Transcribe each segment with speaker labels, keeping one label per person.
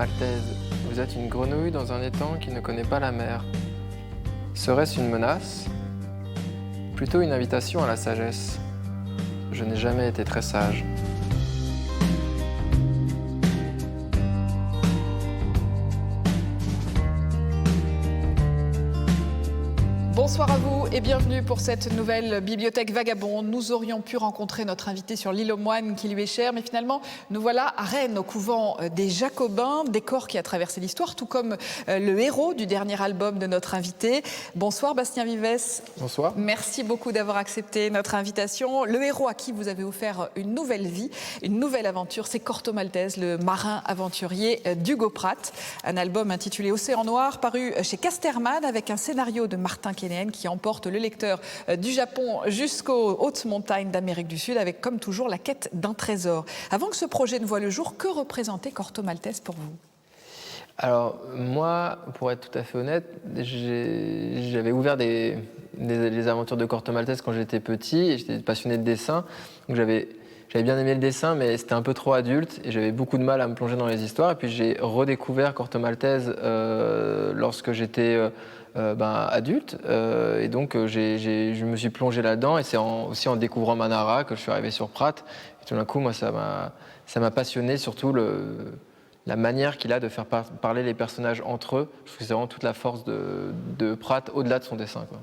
Speaker 1: Maltaise, vous êtes une grenouille dans un étang qui ne connaît pas la mer. Serait-ce une menace? Plutôt une invitation à la sagesse. Je n'ai jamais été très sage.
Speaker 2: Bonsoir à vous et bienvenue pour cette nouvelle bibliothèque vagabonde. Nous aurions pu rencontrer notre invité sur l'île aux Moines qui lui est chère, mais finalement nous voilà à Rennes, au couvent des Jacobins, décor qui a traversé l'histoire, tout comme le héros du dernier album de notre invité. Bonsoir Bastien Vivès.
Speaker 1: Bonsoir.
Speaker 2: Merci beaucoup d'avoir accepté notre invitation. Le héros à qui vous avez offert une nouvelle vie, une nouvelle aventure, c'est Corto Maltese, le marin aventurier d'Hugo Pratt. Un album intitulé Océan Noir, paru chez Casterman avec un scénario de Martin Kénéen qui emporte le lecteur du Japon jusqu'aux hautes montagnes d'Amérique du Sud avec, comme toujours, la quête d'un trésor. Avant que ce projet ne voie le jour, que représentait Corto Maltese pour vous?
Speaker 1: Alors, moi, pour être tout à fait honnête, j'avais ouvert les aventures de Corto Maltese quand j'étais petit et j'étais passionné de dessin. Donc j'avais bien aimé le dessin, mais c'était un peu trop adulte et j'avais beaucoup de mal à me plonger dans les histoires. Et puis j'ai redécouvert Corto Maltese lorsque j'étais adulte. Et donc je me suis plongé là-dedans. Et c'est aussi en découvrant Manara que je suis arrivé sur Pratt. Et tout d'un coup, moi, ça m'a passionné, surtout la manière qu'il a de faire parler les personnages entre eux. Je trouve que c'est vraiment toute la force de Pratt, au-delà de son dessin, quoi.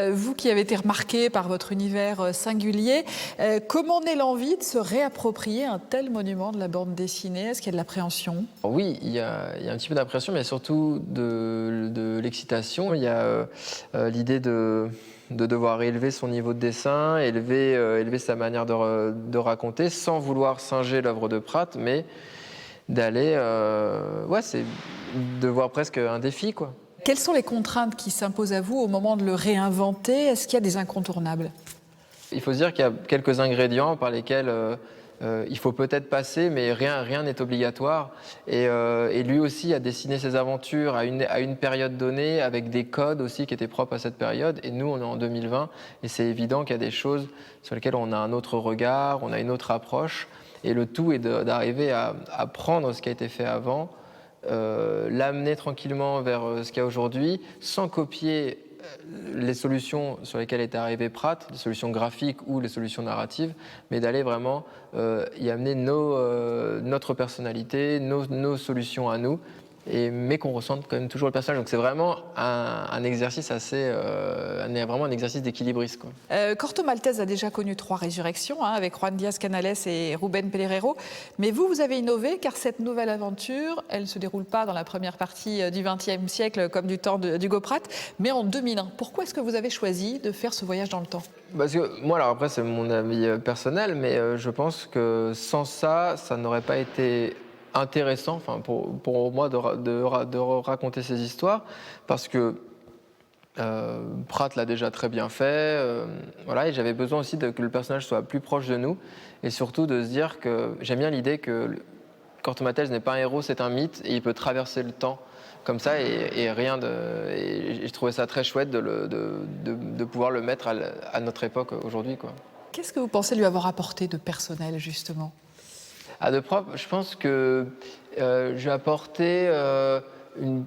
Speaker 2: Vous qui avez été remarqué par votre univers singulier, comment naît l'envie de se réapproprier un tel monument de la bande dessinée? Est-ce qu'il y a de l'appréhension?
Speaker 1: Oui, il y a un petit peu d'appréhension, mais surtout de l'excitation. Il y a l'idée de devoir élever son niveau de dessin, élever sa manière de raconter, sans vouloir singer l'œuvre de Pratt, mais d'aller, c'est de voir presque un défi, quoi.
Speaker 2: Quelles sont les contraintes qui s'imposent à vous au moment de le réinventer? Est-ce qu'il y a des incontournables?
Speaker 1: Il faut se dire qu'il y a quelques ingrédients par lesquels il faut peut-être passer, mais rien n'est obligatoire. Et lui aussi a dessiné ses aventures à une période donnée, avec des codes aussi qui étaient propres à cette période. Et nous, on est en 2020, et c'est évident qu'il y a des choses sur lesquelles on a un autre regard, on a une autre approche. Et le tout est d'arriver à prendre ce qui a été fait avant, l'amener tranquillement vers ce qu'il y a aujourd'hui, sans copier les solutions sur lesquelles est arrivé Pratt, les solutions graphiques ou les solutions narratives, mais d'aller vraiment y amener notre personnalité, nos solutions à nous, mais qu'on ressente quand même toujours le personnage. Donc c'est vraiment un exercice vraiment un exercice d'équilibriste, quoi.
Speaker 2: Corto Maltese a déjà connu 3 résurrections, avec Juan Diaz-Canales et Rubén Pereiro. Mais vous avez innové, car cette nouvelle aventure, elle ne se déroule pas dans la première partie du XXe siècle, comme du temps d'Hugo Pratt, mais en 2001. Pourquoi est-ce que vous avez choisi de faire ce voyage dans le temps? Parce
Speaker 1: que moi, alors après, c'est mon avis personnel, mais je pense que sans ça n'aurait pas été intéressant, enfin pour moi, de raconter ces histoires, parce que Pratt l'a déjà très bien fait, et j'avais besoin aussi que le personnage soit plus proche de nous, et surtout de se dire que j'aime bien l'idée que Corto Maltese n'est pas un héros, c'est un mythe, et il peut traverser le temps comme ça, et je trouvais ça très chouette de pouvoir le mettre à notre époque aujourd'hui, quoi.
Speaker 2: Qu'est-ce que vous pensez lui avoir apporté de personnel, justement?
Speaker 1: De propre, je pense que je lui ai apporté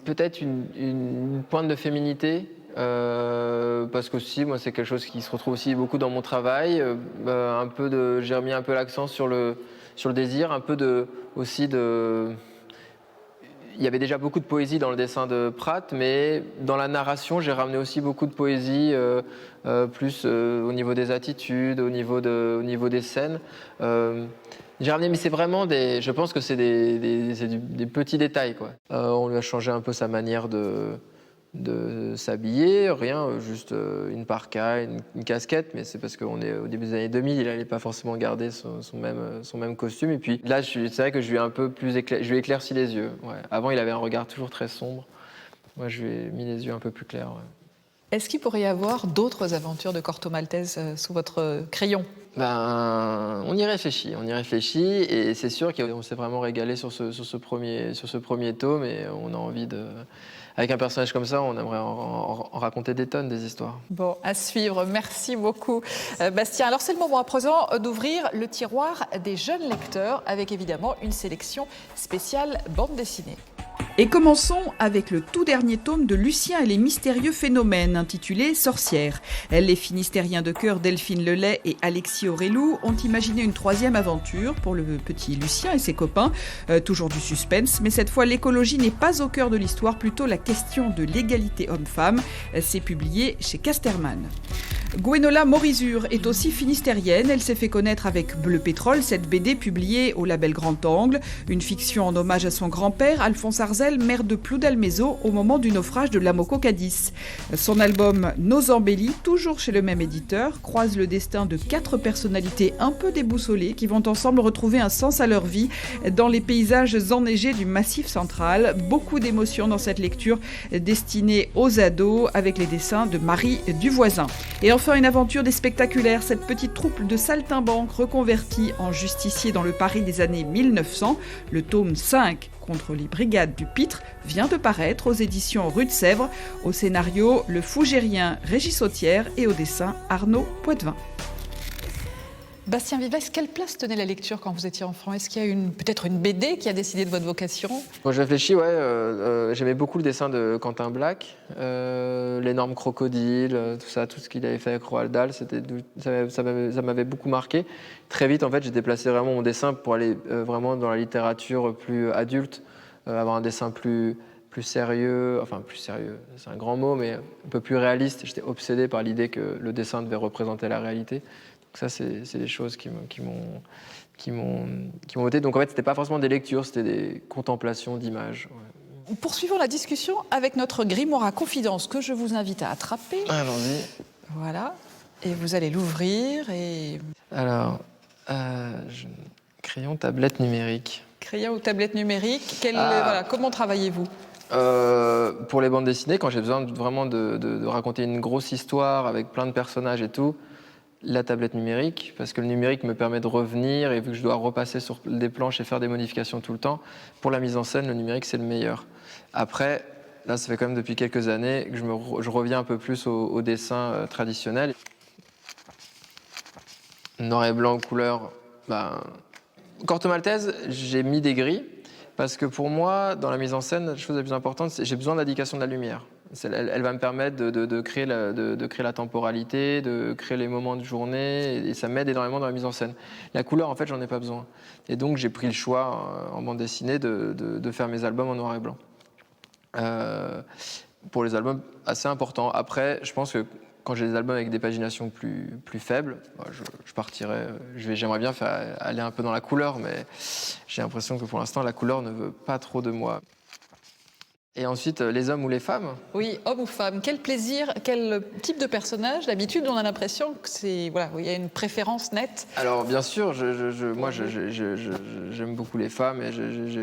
Speaker 1: peut-être une pointe de féminité, parce que aussi, moi, c'est quelque chose qui se retrouve aussi beaucoup dans mon travail. J'ai remis un peu l'accent sur le désir, il y avait déjà beaucoup de poésie dans le dessin de Pratt, mais dans la narration, j'ai ramené aussi beaucoup de poésie, plus au niveau des attitudes, au niveau des scènes. J'ai ramené, mais c'est vraiment je pense que c'est des petits détails, quoi. On lui a changé un peu sa manière de s'habiller, juste une parka, une casquette, mais c'est parce qu'on est au début des années 2000, il n'allait pas forcément garder son même costume. Et puis là, c'est vrai que je lui ai un peu plus je lui ai éclairci les yeux. Ouais. Avant, il avait un regard toujours très sombre. Moi, je lui ai mis les yeux un peu plus clairs. Ouais.
Speaker 2: Est-ce qu'il pourrait y avoir d'autres aventures de Corto Maltese sous votre crayon?
Speaker 1: On y réfléchit, et c'est sûr qu'on s'est vraiment régalé sur ce premier tome, et on a envie avec un personnage comme ça, on aimerait en raconter des tonnes, des histoires.
Speaker 2: Bon, à suivre. Merci beaucoup, Bastien. Alors, c'est le moment à présent d'ouvrir le tiroir des jeunes lecteurs avec évidemment une sélection spéciale bande dessinée. Et commençons avec le tout dernier tome de Lucien et les mystérieux phénomènes, intitulé Sorcière. Les finistériens de cœur Delphine Lelay et Alexis Aurélou ont imaginé une troisième aventure pour le petit Lucien et ses copains. Toujours du suspense, mais cette fois l'écologie n'est pas au cœur de l'histoire, plutôt la question de l'égalité homme-femme. C'est publié chez Casterman. Gwenola Morizur est aussi finistérienne. Elle s'est fait connaître avec Bleu Pétrole, cette BD publiée au label Grand Angle, une fiction en hommage à son grand-père, Alphonse Arzel, maire de Ploudalmézeau, au moment du naufrage de l'Amoco Cadiz. Son album Nos Embellis, toujours chez le même éditeur, croise le destin de 4 personnalités un peu déboussolées qui vont ensemble retrouver un sens à leur vie dans les paysages enneigés du Massif central. Beaucoup d'émotions dans cette lecture destinée aux ados avec les dessins de Marie Duvoisin. Et enfin, une aventure des spectaculaires, cette petite troupe de saltimbanques reconvertis en justiciers dans le Paris des années 1900. Le tome 5 contre les brigades du Pitre vient de paraître aux éditions Rue de Sèvres. Au scénario, le fougérien Régis Sautière et au dessin Arnaud Poitvin. Bastien Vivès, quelle place tenait la lecture quand vous étiez enfant? Est-ce qu'il y a peut-être une BD qui a décidé de votre vocation?
Speaker 1: Quand je réfléchis, j'aimais beaucoup le dessin de Quentin Black, l'énorme crocodile, tout ce qu'il avait fait avec Roald Dahl, ça m'avait beaucoup marqué. Très vite, en fait, j'ai déplacé vraiment mon dessin pour aller vraiment dans la littérature plus adulte, avoir un dessin plus sérieux, enfin plus sérieux, c'est un grand mot, mais un peu plus réaliste. J'étais obsédé par l'idée que le dessin devait représenter la réalité. Ça, c'est des choses qui m'ont ôté. Donc en fait, c'était pas forcément des lectures, c'était des contemplations d'images. Ouais.
Speaker 2: Poursuivons la discussion avec notre grimoire à confidence que je vous invite à attraper.
Speaker 1: Allons-y.
Speaker 2: Voilà. Et vous allez l'ouvrir et...
Speaker 1: Alors, crayon, tablette numérique.
Speaker 2: Crayon ou tablette numérique, comment travaillez-vous?
Speaker 1: Pour les bandes dessinées, quand j'ai besoin vraiment de raconter une grosse histoire avec plein de personnages et tout, la tablette numérique, parce que le numérique me permet de revenir, et vu que je dois repasser sur des planches et faire des modifications tout le temps, pour la mise en scène, le numérique, c'est le meilleur. Après, là, ça fait quand même depuis quelques années que je reviens un peu plus au dessin traditionnel. Noir et blanc, couleur, Corto Maltese, j'ai mis des gris, parce que pour moi, dans la mise en scène, la chose la plus importante, c'est que j'ai besoin d'indication de la lumière. Elle va me permettre de créer la temporalité, de créer les moments de journée, et ça m'aide énormément dans la mise en scène. La couleur, en fait, j'en ai pas besoin. Et donc, j'ai pris le choix, en bande dessinée, de faire mes albums en noir et blanc. Pour les albums, assez important. Après, je pense que quand j'ai des albums avec des paginations plus faibles, je partirais. J'aimerais bien aller un peu dans la couleur, mais j'ai l'impression que pour l'instant, la couleur ne veut pas trop de moi. Et ensuite, les hommes ou les femmes?
Speaker 2: Oui, hommes ou femmes. Quel plaisir, quel type de personnage? D'habitude, on a l'impression que il y a une préférence nette.
Speaker 1: Alors, bien sûr, moi, j'aime beaucoup les femmes et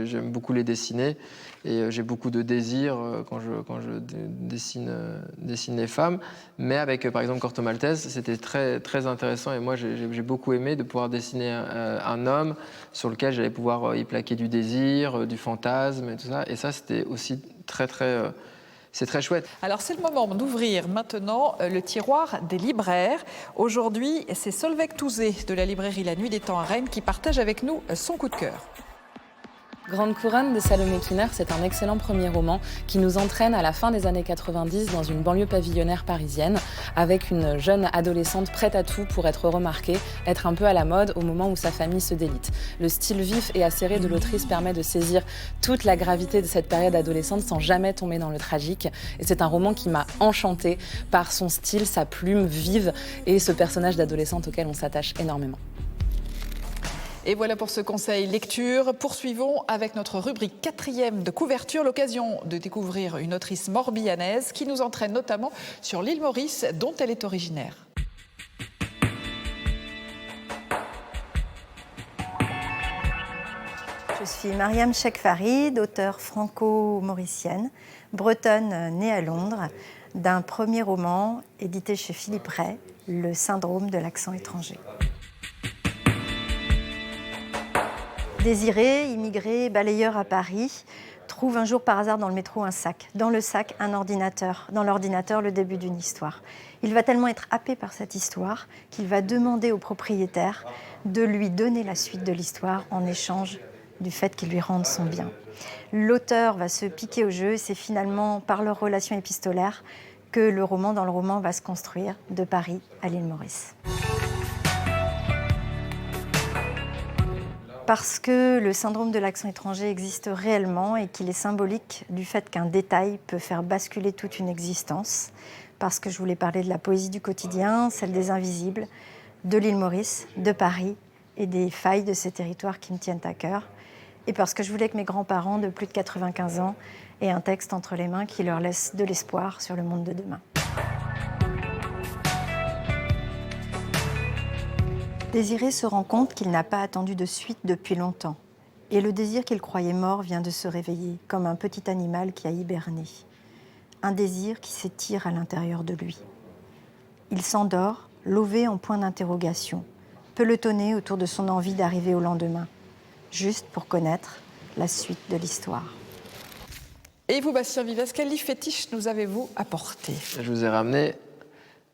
Speaker 1: j'aime beaucoup les dessiner. Et j'ai beaucoup de désir quand je dessine les femmes. Mais avec, par exemple, Corto Maltese, c'était très, très intéressant. Et moi, j'ai beaucoup aimé de pouvoir dessiner un homme sur lequel j'allais pouvoir y plaquer du désir, du fantasme et tout ça. Et ça, c'était aussi c'est très chouette.
Speaker 2: Alors, c'est le moment d'ouvrir maintenant le tiroir des libraires. Aujourd'hui, c'est Solveig Touzé de la librairie La Nuit des Temps à Rennes qui partage avec nous son coup de cœur.
Speaker 3: Grande Couronne de Salomé Kiner, c'est un excellent premier roman qui nous entraîne à la fin des années 90 dans une banlieue pavillonnaire parisienne avec une jeune adolescente prête à tout pour être remarquée, être un peu à la mode au moment où sa famille se délite. Le style vif et acéré de l'autrice permet de saisir toute la gravité de cette période adolescente sans jamais tomber dans le tragique. Et c'est un roman qui m'a enchantée par son style, sa plume vive et ce personnage d'adolescente auquel on s'attache énormément.
Speaker 2: Et voilà pour ce conseil lecture. Poursuivons avec notre rubrique 4e de couverture, l'occasion de découvrir une autrice morbihanaise qui nous entraîne notamment sur l'île Maurice dont elle est originaire.
Speaker 4: Je suis Mariam Chekh-Farid, auteure franco-mauricienne, bretonne née à Londres, d'un premier roman édité chez Philippe Ray, Le syndrome de l'accent étranger. Désiré, immigré, balayeur à Paris, trouve un jour par hasard dans le métro un sac. Dans le sac, un ordinateur. Dans l'ordinateur, le début d'une histoire. Il va tellement être happé par cette histoire qu'il va demander au propriétaire de lui donner la suite de l'histoire en échange du fait qu'ils lui rendent son bien. L'auteur va se piquer au jeu, c'est finalement par leur relation épistolaire que le roman dans le roman va se construire de Paris à l'île Maurice. Parce que le syndrome de l'accent étranger existe réellement et qu'il est symbolique du fait qu'un détail peut faire basculer toute une existence. Parce que je voulais parler de la poésie du quotidien, celle des invisibles, de l'île Maurice, de Paris et des failles de ces territoires qui me tiennent à cœur. Et parce que je voulais que mes grands-parents de plus de 95 ans aient un texte entre les mains qui leur laisse de l'espoir sur le monde de demain. Désiré se rend compte qu'il n'a pas attendu de suite depuis longtemps. Et le désir qu'il croyait mort vient de se réveiller, comme un petit animal qui a hiberné. Un désir qui s'étire à l'intérieur de lui. Il s'endort, lové en point d'interrogation, pelotonné autour de son envie d'arriver au lendemain, juste pour connaître la suite de l'histoire.
Speaker 2: Et vous, Bastien Vives, quel livre fétiche nous avez-vous apporté?
Speaker 1: Je vous ai ramené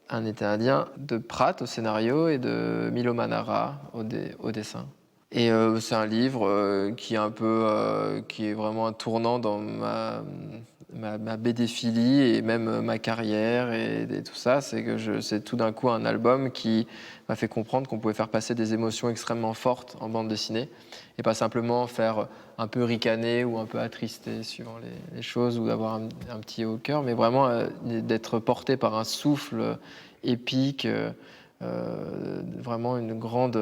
Speaker 1: un été indien de Pratt au scénario et de Milo Manara au dessin. Et c'est un livre qui est vraiment un tournant dans ma BD-philie et même ma carrière et tout ça. C'est tout d'un coup un album qui m'a fait comprendre qu'on pouvait faire passer des émotions extrêmement fortes en bande dessinée et pas simplement faire un peu ricaner ou un peu attrister suivant les choses ou d'avoir un petit haut au cœur, mais vraiment d'être porté par un souffle épique, vraiment une grande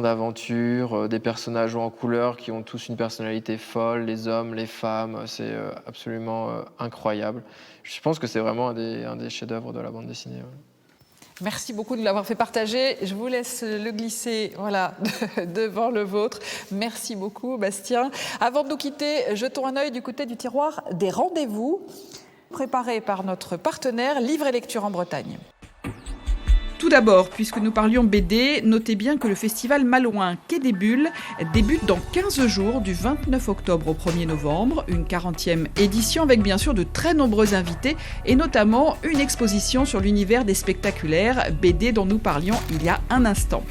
Speaker 1: aventure, des personnages en couleur qui ont tous une personnalité folle, les hommes, les femmes, c'est absolument incroyable. Je pense que c'est vraiment un des chefs-d'œuvre de la bande dessinée. Ouais.
Speaker 2: Merci beaucoup de l'avoir fait partager. Je vous laisse le glisser devant le vôtre. Merci beaucoup, Bastien. Avant de nous quitter, jetons un œil du côté du tiroir des rendez-vous, préparé par notre partenaire Livre et Lecture en Bretagne. Tout d'abord, puisque nous parlions BD, notez bien que le festival Malouin Quai des Bulles débute dans 15 jours, du 29 octobre au 1er novembre, une 40e édition avec bien sûr de très nombreux invités et notamment une exposition sur l'univers des spectaculaires BD dont nous parlions il y a un instant.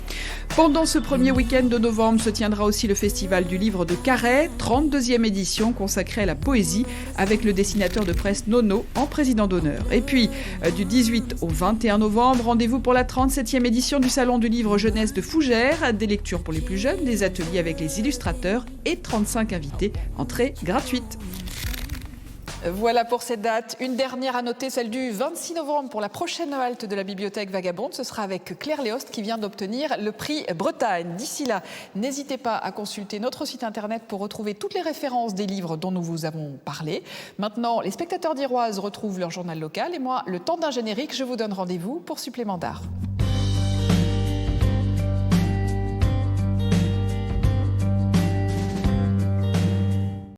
Speaker 2: Pendant ce premier week-end de novembre se tiendra aussi le Festival du Livre de Carhaix, 32e édition consacrée à la poésie avec le dessinateur de presse Nono en président d'honneur. Et puis, du 18 au 21 novembre, rendez-vous pour la 37e édition du Salon du Livre Jeunesse de Fougères, des lectures pour les plus jeunes, des ateliers avec les illustrateurs et 35 invités, entrée gratuite. Voilà pour cette date. Une dernière à noter, celle du 26 novembre pour la prochaine halte de la Bibliothèque Vagabonde. Ce sera avec Claire Léost qui vient d'obtenir le prix Bretagne. D'ici là, n'hésitez pas à consulter notre site internet pour retrouver toutes les références des livres dont nous vous avons parlé. Maintenant, les spectateurs d'Iroise retrouvent leur journal local et moi, le temps d'un générique, je vous donne rendez-vous pour Supplément d'Art.